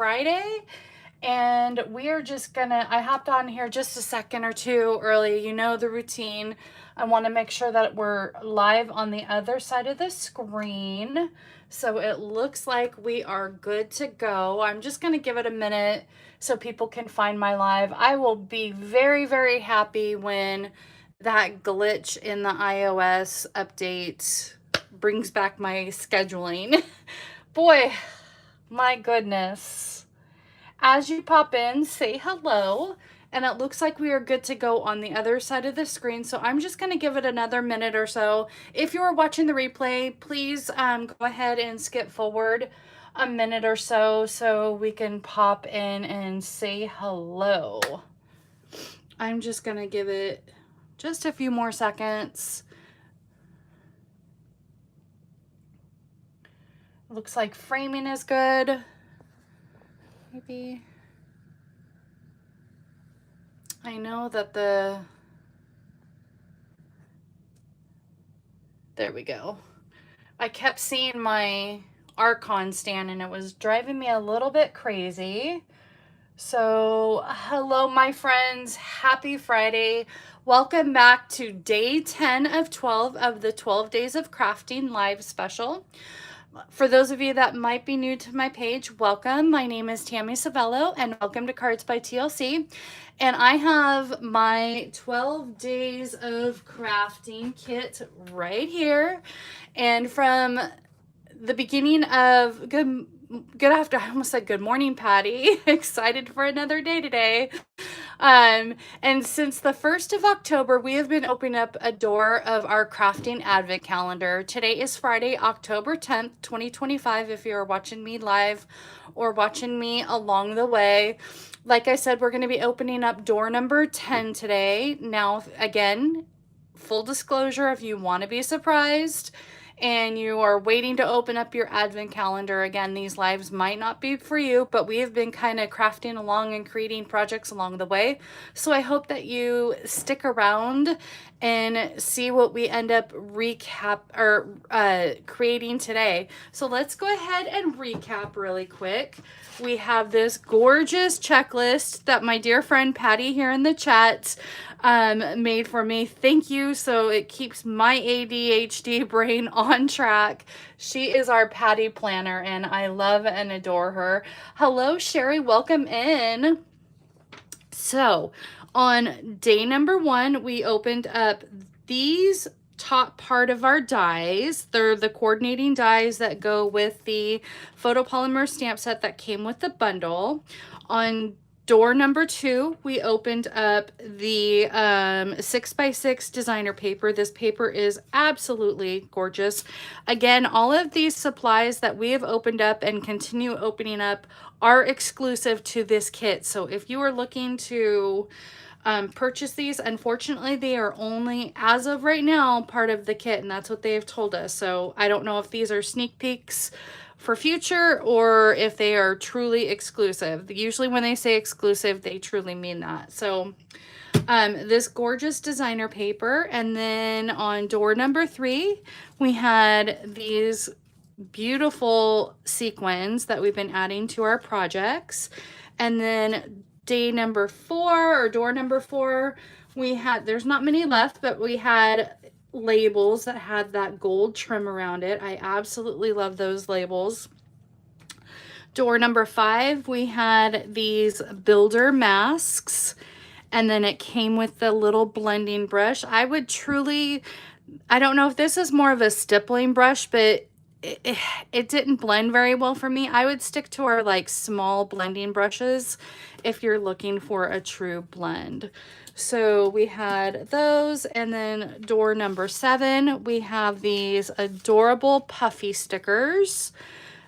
Friday, and we are just gonna, I hopped on here just a second or two early. You know the routine. I want to make sure that we're live on the other side of the screen. So it looks like we are good to go. I'm just going to give it a minute so people can find my live. I will be very, very happy when that glitch in the iOS update brings back my scheduling. Boy, my goodness. As you pop in, say hello. And it looks like we are good to go on the other side of the screen. So I'm just going to give it another minute or so. If you're watching the replay, please go ahead and skip forward a minute or so we can pop in and say hello. I'm just going to give it just a few more seconds. Looks like framing is good. Maybe. I know that there we go. I kept seeing my Archon stand and it was driving me a little bit crazy. So hello, my friends. Happy Friday. Welcome back to day 10 of 12 of the 12 Days of Crafting live special. For those of you that might be new to my page, welcome. My name is Tammy Civello and welcome to Cards by TLC. And I have my 12 Days of Crafting kit right here. And from the beginning of good after, I almost said good morning, Patty. Excited for another day today. And since the 1st of October, we have been opening up a door of our crafting advent calendar. Today is Friday, October 10th, 2025, if you're watching me live or watching me along the way. Like I said, we're going to be opening up door number 10 today. Now, again, full disclosure, if you want to be surprised and you are waiting to open up your advent calendar, again, these lives might not be for you, but we have been kind of crafting along and creating projects along the way. So I hope that you stick around and see what we end up creating today. So let's go ahead and recap really quick. We have this gorgeous checklist that my dear friend Patty here in the chat made for me. Thank you. So it keeps my ADHD brain on track. She is our Patty planner and I love and adore her. Hello, Sherry. Welcome in. So on day number 1, we opened up these top part of our dies. They're the coordinating dies that go with the photopolymer stamp set that came with the bundle. On door number 2, we opened up the 6x6 designer paper. This paper is absolutely gorgeous. Again, all of these supplies that we have opened up and continue opening up are exclusive to this kit. So if you are looking to purchase these, unfortunately they are only, as of right now, part of the kit, and that's what they have told us. So I don't know if these are sneak peeks for future or if they are truly exclusive. Usually when they say exclusive, they truly mean that. So this gorgeous designer paper. And then on door number 3, we had these beautiful sequins that we've been adding to our projects. And then day number 4, or door number 4, we had, there's not many left, but we had labels that had that gold trim around it. I absolutely love those labels. Door number 5, we had these builder masks, and then it came with the little blending brush. I would truly, I don't know if this is more of a stippling brush, but it didn't blend very well for me. I would stick to our like small blending brushes if you're looking for a true blend. So we had those, and then door number 7, we have these adorable puffy stickers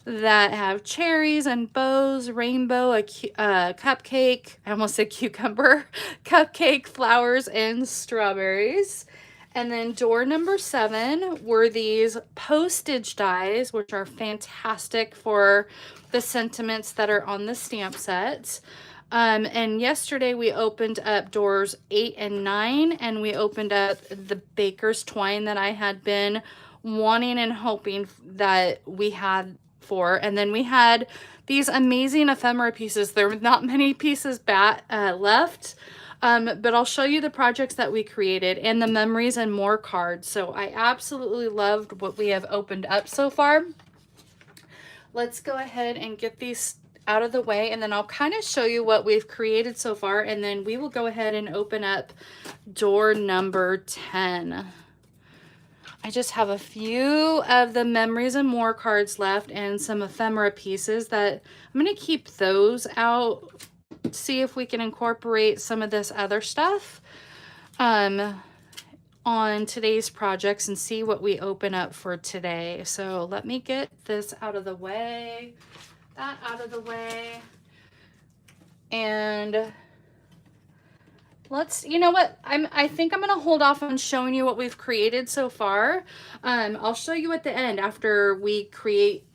that have cherries and bows, rainbow, a cupcake, I almost said cucumber, cupcake, flowers, and strawberries. And then door number 7 were these postage dies, which are fantastic for the sentiments that are on the stamp set. And yesterday we opened up doors 8 and 9, and we opened up the baker's twine that I had been wanting and hoping that we had for. And then we had these amazing ephemera pieces. There are not many pieces left, but I'll show you the projects that we created and the memories and more cards. So I absolutely loved what we have opened up so far. Let's go ahead and get these out of the way, and then I'll kind of show you what we've created so far, and then we will go ahead and open up door number 10. I just have a few of the memories and more cards left and some ephemera pieces that I'm going to keep those out, see if we can incorporate some of this other stuff on today's projects and see what we open up for today. So let me get this out of the way, that out of the way, and let's, you know what, I think I'm gonna hold off on showing you what we've created so far. I'll show you at the end after we create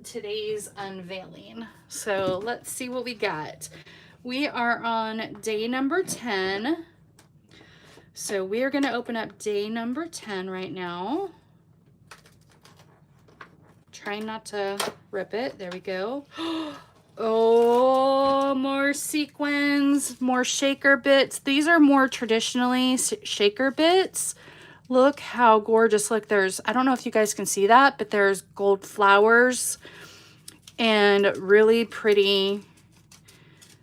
today's unveiling. So let's see what we got. We are on day number 10. So we are going to open up day number 10 right now. Try not to rip it. There we go. Oh, more sequins, more shaker bits. These are more traditionally shaker bits. Look how gorgeous. Look, there's, I don't know if you guys can see that, but there's gold flowers and really pretty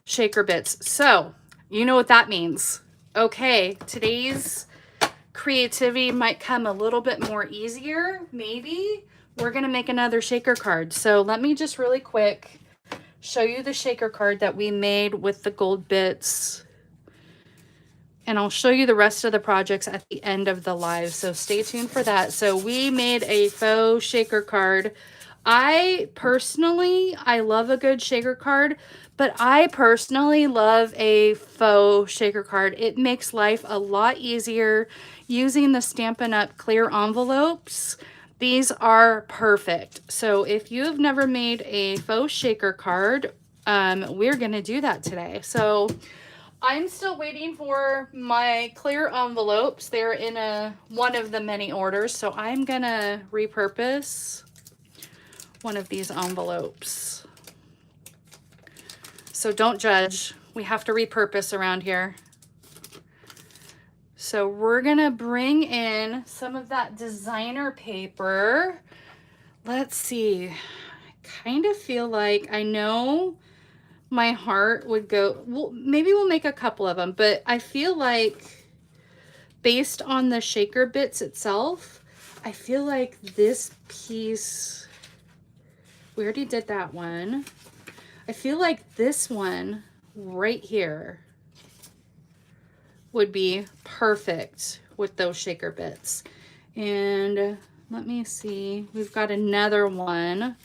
shaker bits. So you know what that means. Okay, today's creativity might come a little bit more easier. Maybe we're gonna make another shaker card. So let me just really quick show you the shaker card that we made with the gold bits, and I'll show you the rest of the projects at the end of the live, so stay tuned for that. So we made a faux shaker card. I love a good shaker card, but I personally love a faux shaker card. It makes life a lot easier using the Stampin' Up! Clear envelopes. These are perfect. So if you have never made a faux shaker card, we're gonna do that today. So I'm still waiting for my clear envelopes. They're in one of the many orders, so I'm gonna repurpose one of these envelopes. So don't judge. We have to repurpose around here. So we're gonna bring in some of that designer paper. Let's see. I kind of feel like, I know my heart would go, well, maybe we'll make a couple of them, but I feel like based on the shaker bits itself, I feel like this piece, we already did that one. I feel like this one right here would be perfect with those shaker bits. And let me see, we've got another one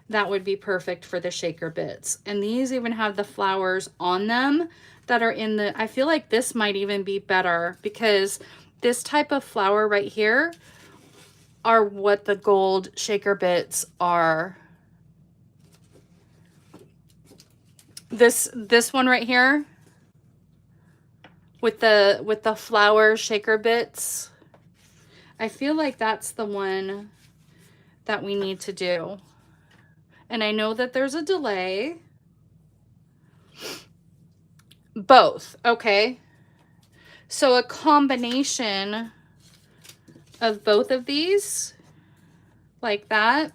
that would be perfect for the shaker bits. And these even have the flowers on them that are in the, I feel like this might even be better because this type of flower right here are what the gold shaker bits are. This one right here with the flower shaker bits, I feel like that's the one that we need to do. And I know that there's a delay. Both, okay. So a combination of both of these, like that,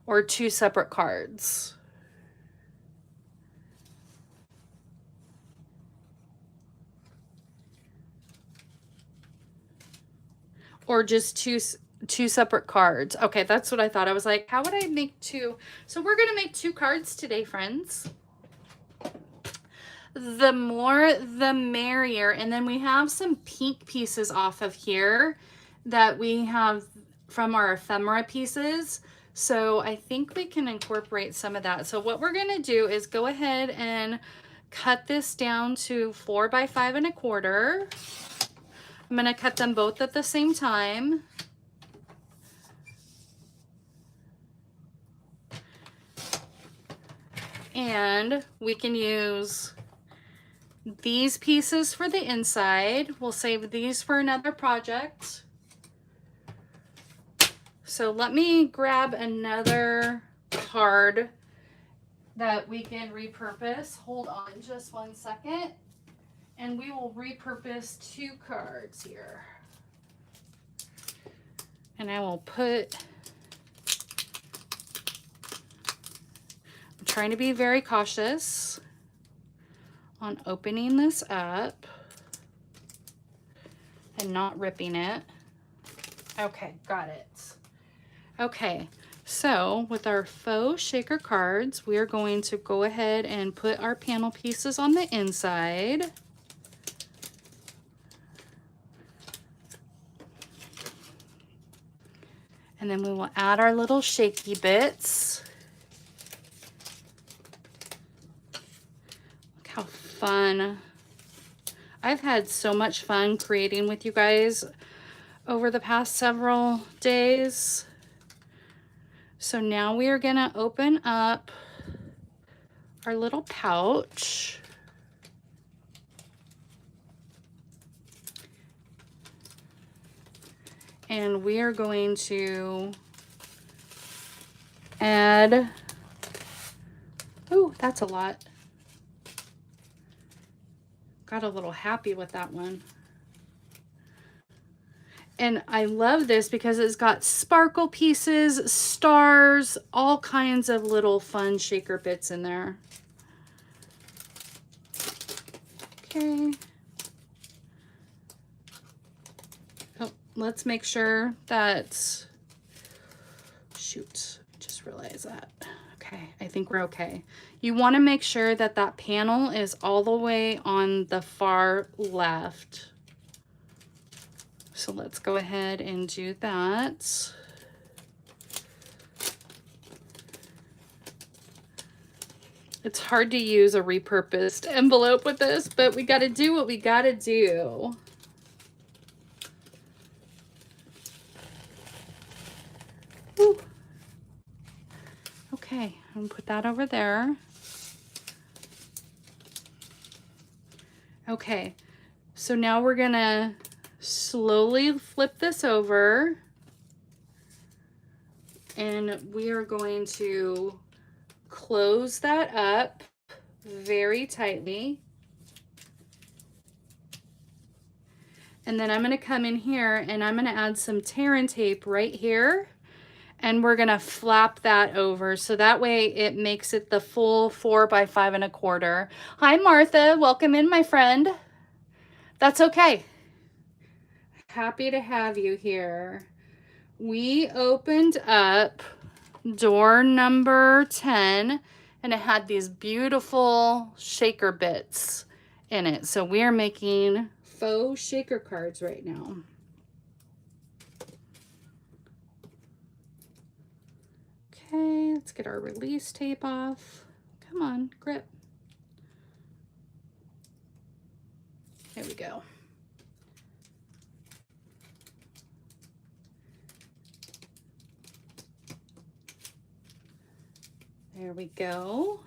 or two separate cards. Or just two separate cards. Okay, that's what I thought. I was like, how would I make two? So we're gonna make two cards today, friends. The more the merrier. And then we have some pink pieces off of here that we have from our ephemera pieces. So I think we can incorporate some of that. So what we're gonna do is go ahead and cut this down to 4 by 5 1/4. I'm gonna cut them both at the same time. And we can use these pieces for the inside. We'll save these for another project. So let me grab another card that we can repurpose. Hold on just one second. And we will repurpose 2 cards here. And I will put, I'm trying to be very cautious on opening this up and not ripping it. Okay, got it. Okay, so with our faux shaker cards, we are going to go ahead and put our panel pieces on the inside. And then we will add our little shaky bits. Look how fun. I've had so much fun creating with you guys over the past several days. So now we are gonna open up our little pouch. And we are going to add, oh, that's a lot. Got a little happy with that one. And I love this because it's got sparkle pieces, stars, all kinds of little fun shaker bits in there. Okay. Oh, let's make sure that, shoot, just realized that. Okay, I think we're okay. You want to make sure that that panel is all the way on the far left. So let's go ahead and do that. It's hard to use a repurposed envelope with this, but we got to do what we got to do. Woo. Okay, I'm gonna put that over there. Okay, so now we're gonna slowly flip this over and we are going to close that up very tightly. And then I'm going to come in here and I'm going to add some tear and tape right here. And we're going to flap that over. So that way it makes it the full 4 by 5 1/4. Hi, Martha. Welcome in, my friend. That's okay. Happy to have you here. We opened up door number 10 and it had these beautiful shaker bits in it. So we are making faux shaker cards right now. Okay, let's get our release tape off. Come on, grip. There we go. There we go.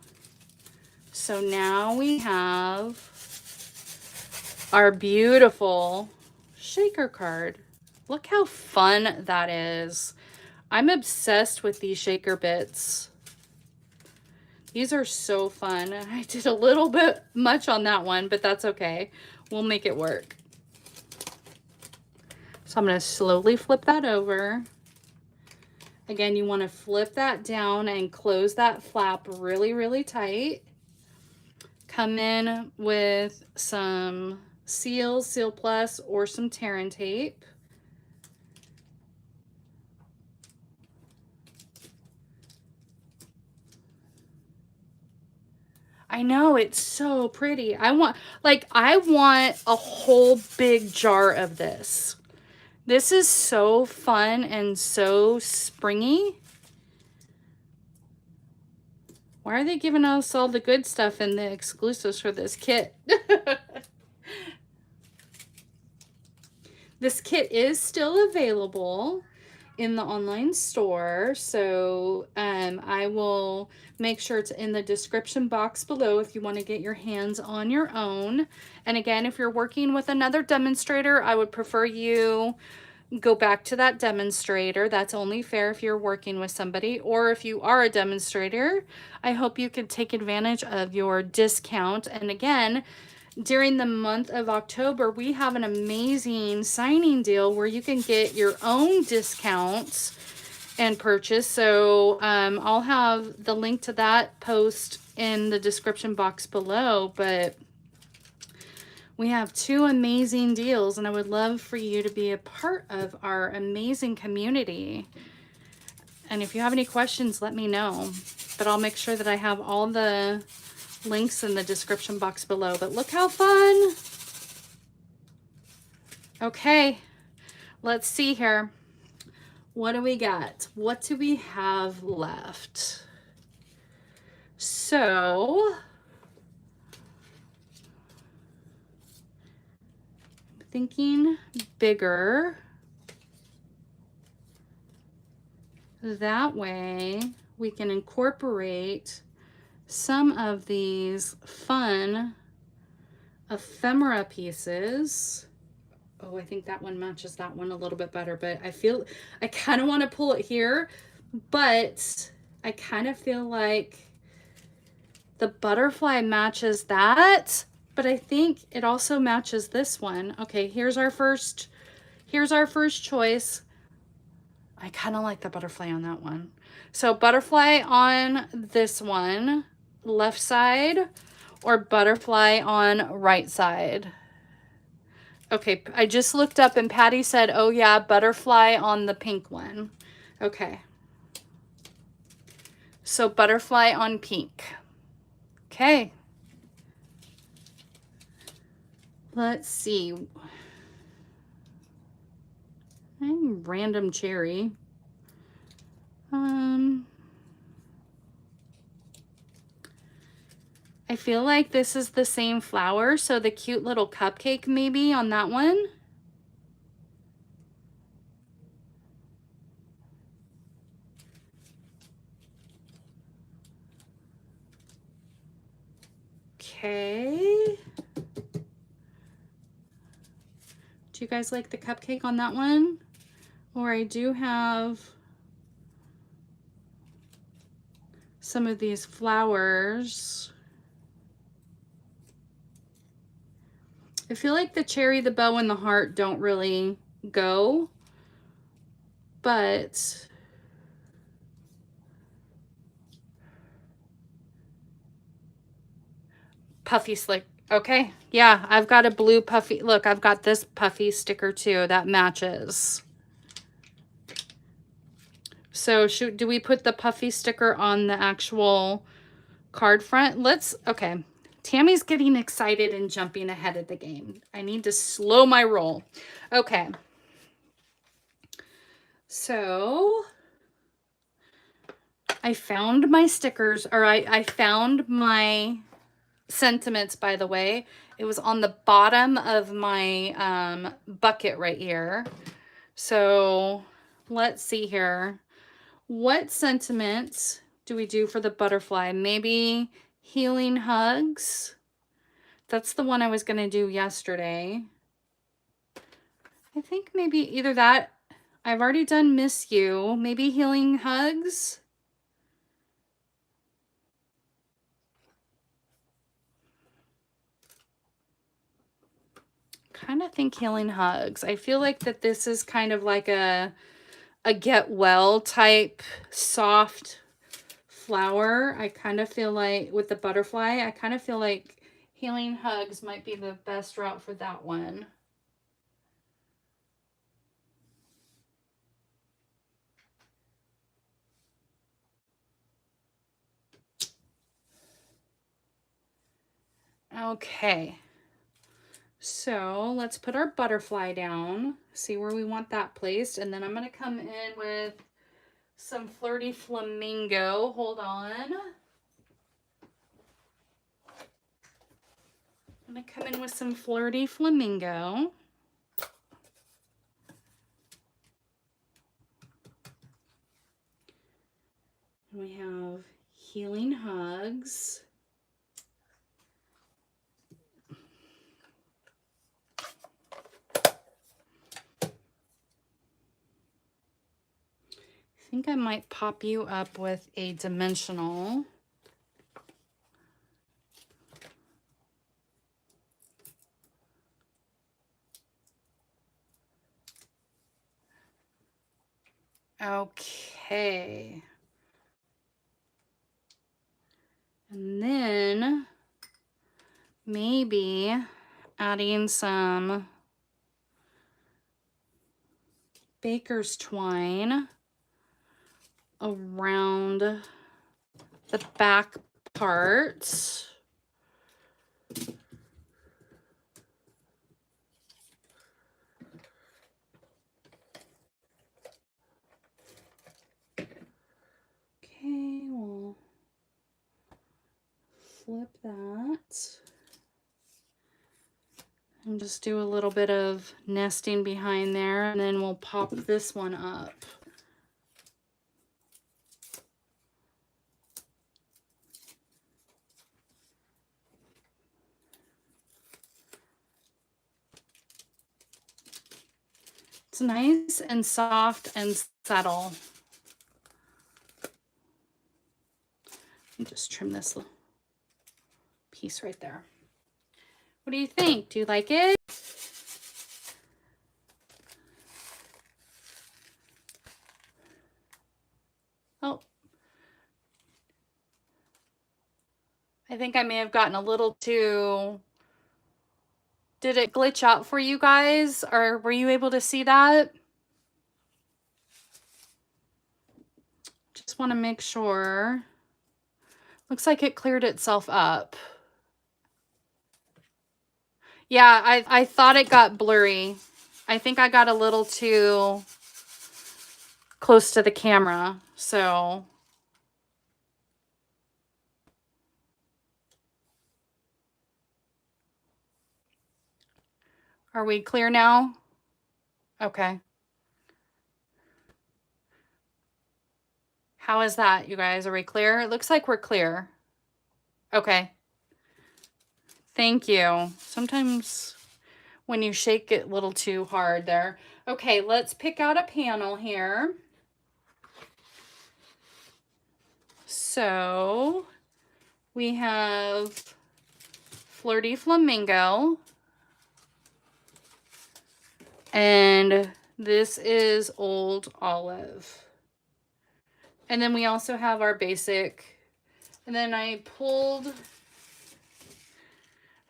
So now we have our beautiful shaker card. Look how fun that is. I'm obsessed with these shaker bits. These are so fun. I did a little bit much on that one, but that's okay. We'll make it work. So I'm going to slowly flip that over. Again, you want to flip that down and close that flap really, really tight. Come in with some Seal Plus, or some tear and tape. I know, it's so pretty. I want a whole big jar of this. This is so fun and so springy. Why are they giving us all the good stuff and the exclusives for this kit? This kit is still available in the online store, so I will make sure it's in the description box below if you want to get your hands on your own. And again, if you're working with another demonstrator, I would prefer you go back to that demonstrator. That's only fair if you're working with somebody, or if you are a demonstrator, I hope you could take advantage of your discount. And again, during the month of October, we have an amazing signing deal where you can get your own discounts and purchase. So I'll have the link to that post in the description box below, but we have two amazing deals, and I would love for you to be a part of our amazing community. And if you have any questions, let me know. But I'll make sure that I have all the links in the description box below. But look how fun. Okay, let's see here. What do we got? What do we have left? So thinking bigger. That way we can incorporate some of these fun ephemera pieces. Oh, I think that one matches that one a little bit better, but I kind of want to pull it here, but I kind of feel like the butterfly matches that. But I think it also matches this one. Okay, here's our first choice. I kind of like the butterfly on that one. So butterfly on this one, left side, or butterfly on right side. Okay, I just looked up and Patty said, oh yeah, butterfly on the pink one. Okay. So butterfly on pink. Okay. Let's see. Random cherry. I feel like this is the same flower, so the cute little cupcake maybe on that one. Okay. Do you guys like the cupcake on that one? Or I do have some of these flowers. I feel like the cherry, the bow, and the heart don't really go, but puffy slick. Okay, yeah, I've got a blue puffy. Look, I've got this puffy sticker too that matches. So do we put the puffy sticker on the actual card front? Okay. Tammy's getting excited and jumping ahead of the game. I need to slow my roll. Okay. So I found my stickers, or I found my sentiments, by the way. It was on the bottom of my bucket right here. So let's see here. What sentiments do we do for the butterfly? Maybe healing hugs. That's the one I was going to do yesterday. I think maybe either that. I've already done miss you. Maybe healing hugs. Kind of think healing hugs. I feel like that this is kind of like a get well type soft flower. I kind of feel like with the butterfly, I kind of feel like healing hugs might be the best route for that one. Okay. So let's put our butterfly down, see where we want that placed, and then I'm going to come in with some Flirty Flamingo. Hold on. I'm going to come in with some Flirty Flamingo. And we have Healing Hugs. think I might pop you up with a dimensional. Okay. And then maybe adding some baker's twine around the back part. Okay, we'll flip that. And just do a little bit of nesting behind there, and then we'll pop this one up. It's nice and soft and subtle. Let me just trim this little piece right there. What do you think? Do you like it? Oh, I think I may have gotten a little too... Did it glitch out for you guys, or were you able to see that? Just want to make sure. Looks like it cleared itself up. Yeah, I thought it got blurry. I think I got a little too close to the camera, so. Are we clear now? Okay. How is that, you guys? Are we clear? It looks like we're clear. Okay. Thank you. Sometimes when you shake it a little too hard there. Okay, let's pick out a panel here. So we have Flirty Flamingo. And this is Old Olive. And then we also have our basic. And then I pulled, I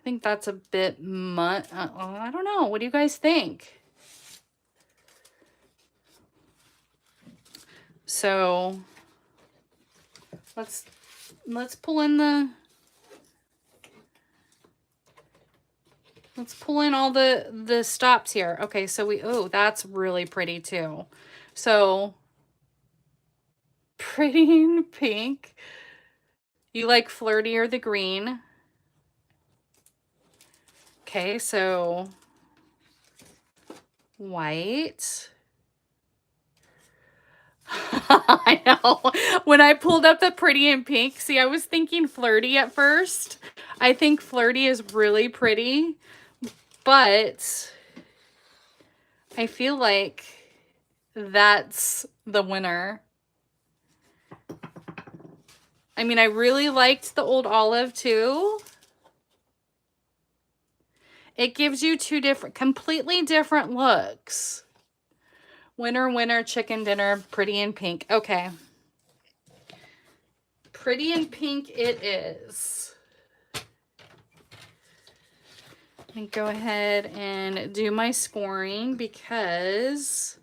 think that's a bit much. I don't know. What do you guys think? So let's pull in the, let's pull in all the stops here. Okay, so oh, that's really pretty too. So pretty in pink. You like flirty or the green? Okay, so white. I know. When I pulled up the pretty in pink, see, I was thinking flirty at first. I think flirty is really pretty, but I feel like that's the winner. I mean, I really liked the Old Olive too. It gives you two different, completely different looks. Winner, winner, chicken dinner, pretty in pink. Okay. Pretty in pink it is. Let me go ahead and do my scoring because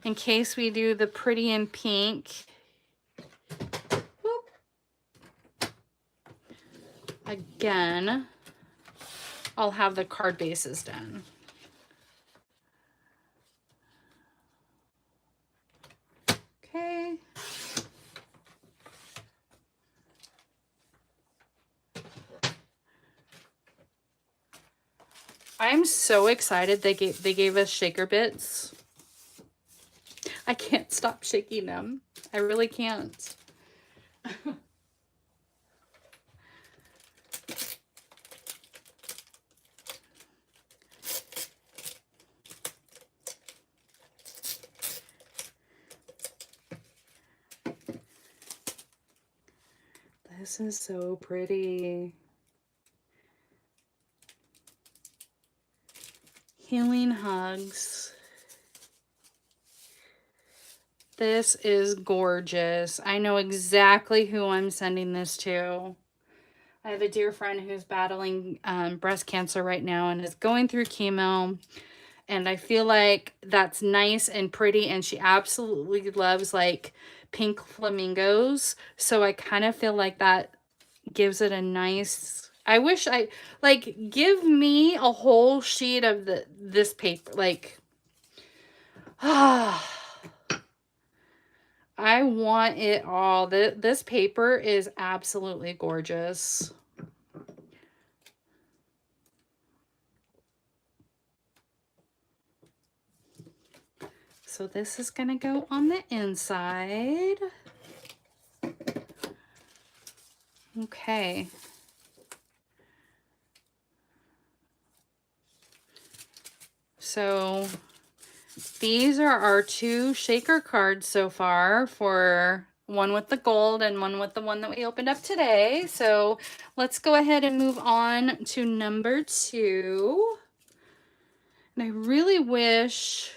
in case we do the pretty in pink, again, I'll have the card bases done. Okay. I'm so excited they gave us shaker bits. I can't stop shaking them. I really can't. This is so pretty. Healing hugs. This is gorgeous. I know exactly who I'm sending this to. I have a dear friend who's battling breast cancer right now and is going through chemo. And I feel like that's nice and pretty. And she absolutely loves like pink flamingos. So I kind of feel like that gives it a nice... I wish I... Like, give me a whole sheet of this paper. Like... Ah... I want it all. This paper is absolutely gorgeous. So this is going to go on the inside. Okay. So these are our 2 shaker cards so far, for one with the gold and one with the one that we opened up today. So let's go ahead and move on to number 2. And I really wish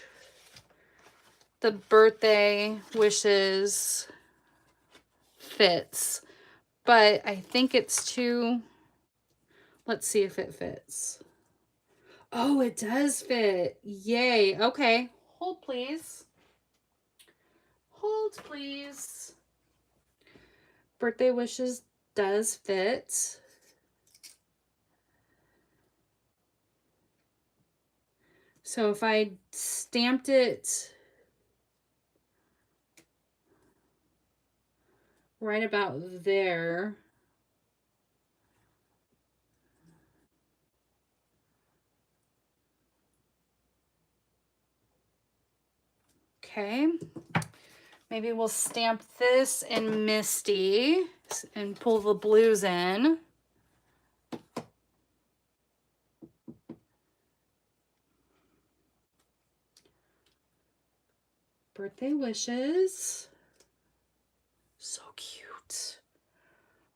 the birthday wishes fits, but I think it's too... Let's see if it fits. Oh, it does fit. Yay. Okay. Hold, please. Hold, please. Birthday wishes does fit. So if I stamped it right about there, okay, maybe we'll stamp this in Misty and pull the blues in. Birthday wishes. So cute.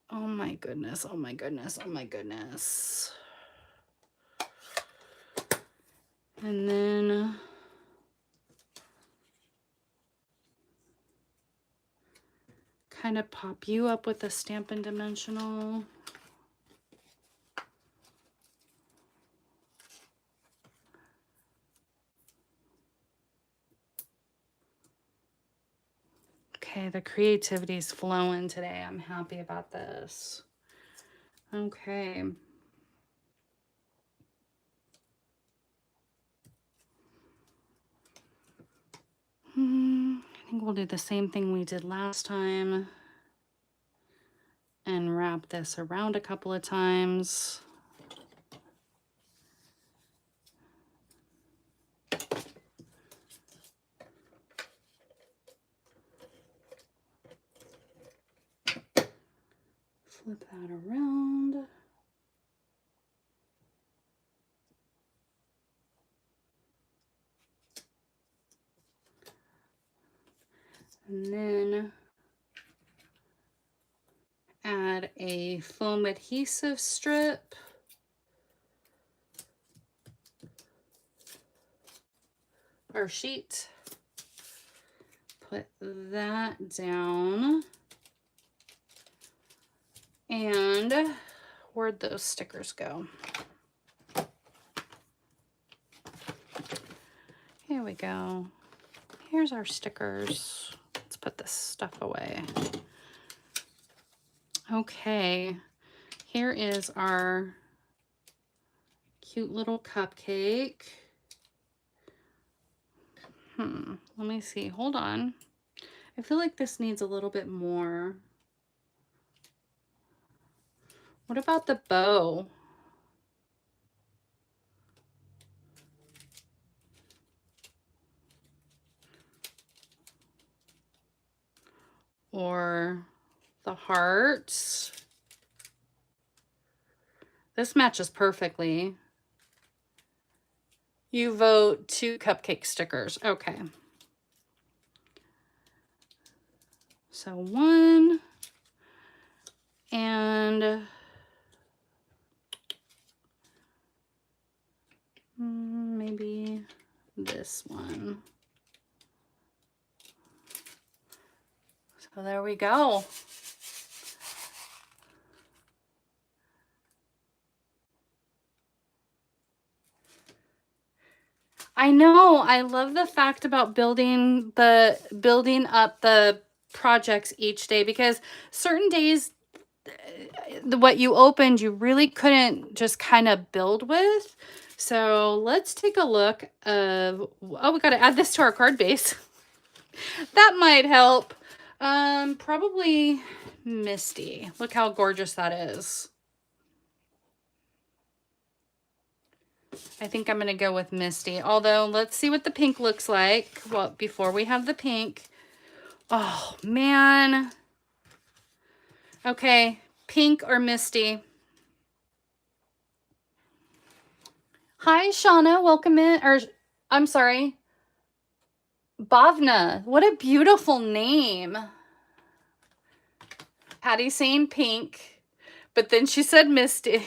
Oh my goodness, oh my goodness, oh my goodness. And then kind of pop you up with a Stampin' Dimensional. Okay, the creativity is flowing today. I'm happy about this. Okay. I think we'll do the same thing we did last time and wrap this around a couple of times. Flip that around. And then add a foam adhesive strip. Or sheet. Put that down. And where'd those stickers go? Here we go. Here's our stickers. Let's put this stuff away. Okay, here is our cute little cupcake. Let me see. Hold on. I feel like this needs a little bit more. What about the bow? Or the hearts? This matches perfectly. You vote 2 cupcake stickers. Okay. So 1 And maybe this one. So there we go. I know. I love the fact about building up the projects each day, because certain days what you opened you really couldn't just kind of build with. So let's take a look of, oh, we got to add this to our card base. That might help. Probably Misty. Look how gorgeous that is. I think I'm going to go with Misty. Although, let's see what the pink looks like. Well, before we have the pink. Oh, man. Okay, pink or Misty? Hi, Shauna. Welcome in. Or, I'm sorry. Bhavna. What a beautiful name. Patty's saying pink, but then she said Misty.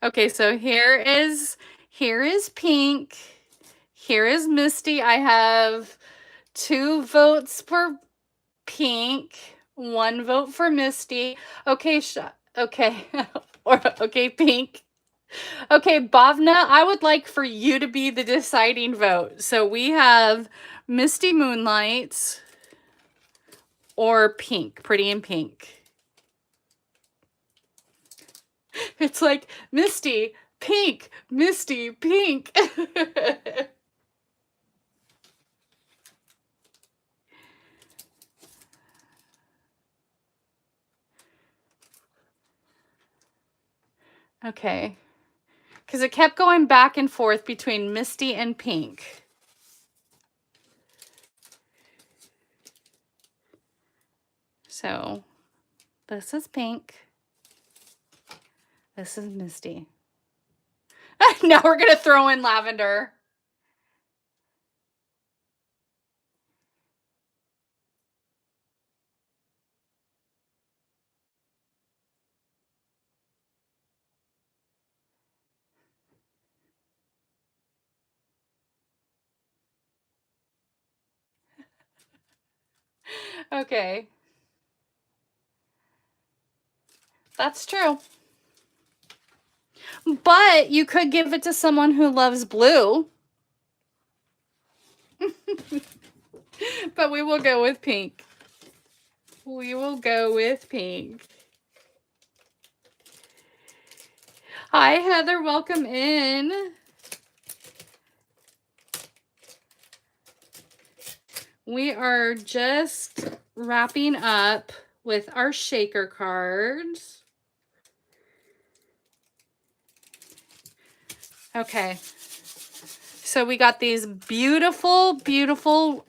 Okay, so here is pink. Here is Misty. I have 2 votes for pink, 1 vote for Misty. Okay, okay. Or okay, pink. Okay, Bhavna, I would like for you to be the deciding vote. So we have Misty Moonlight or pink, Pretty in Pink. It's like Misty, pink, Misty, pink. Okay. Because it kept going back and forth between Misty and pink. So this is pink. This is Misty. Now we're going to throw in lavender. Okay. That's true. But you could give it to someone who loves blue. But we will go with pink. We will go with pink. Hi, Heather. Welcome in. We are just wrapping up with our shaker cards. Okay. So we got these beautiful, beautiful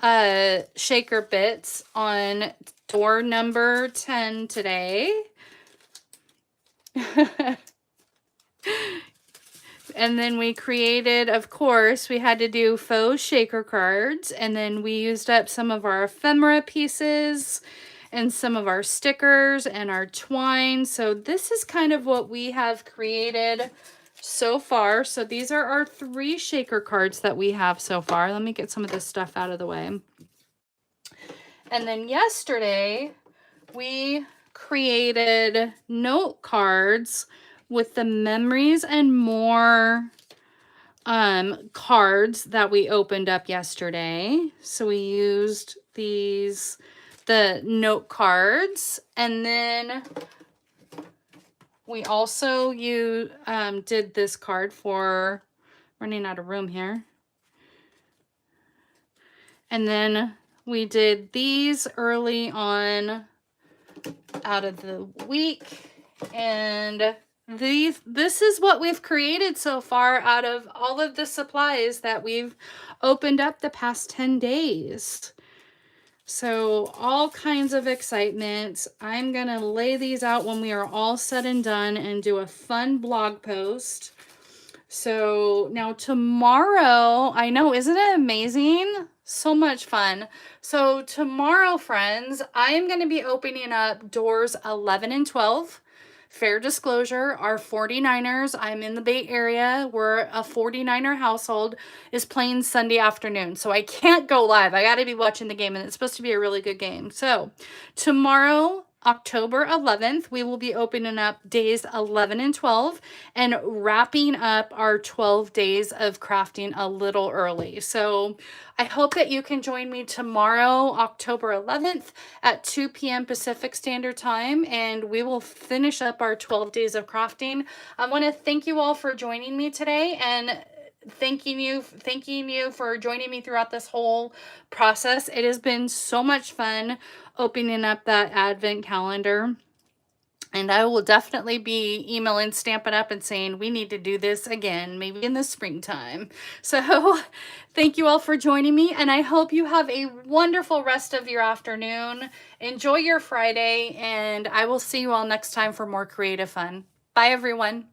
shaker bits on door number 10 today. And then we created, of course, we had to do faux shaker cards. And then we used up some of our ephemera pieces and some of our stickers and our twine. So this is kind of what we have created so far. So these are our 3 shaker cards that we have so far. Let me get some of this stuff out of the way. And then yesterday we created note cards with the memories and more cards that we opened up yesterday. So we used the note cards, and then we also did this card for running out of room here. And then we did these early on out of the week. And this is what we've created so far out of all of the supplies that we've opened up the past 10 days. So all kinds of excitement. I'm going to lay these out when we are all said and done and do a fun blog post. So now tomorrow, I know, isn't it amazing? So much fun. So tomorrow, friends, I am going to be opening up doors 11 and 12. Fair disclosure, our 49ers, I'm in the Bay Area, we're a 49er household, is playing Sunday afternoon. So I can't go live. I got to be watching the game, and it's supposed to be a really good game. So tomorrow, October 11th, we will be opening up days 11 and 12 and wrapping up our 12 days of crafting a little early. So I hope that you can join me tomorrow, October 11th at 2 p.m. Pacific Standard Time, and we will finish up our 12 days of crafting. I want to thank you all for joining me today, and thanking you for joining me throughout this whole process. It has been so much fun opening up that advent calendar. And I will definitely be emailing Stampin' Up and saying we need to do this again, maybe in the springtime. So thank you all for joining me, and I hope you have a wonderful rest of your afternoon. Enjoy your Friday, and I will see you all next time for more creative fun. Bye, everyone.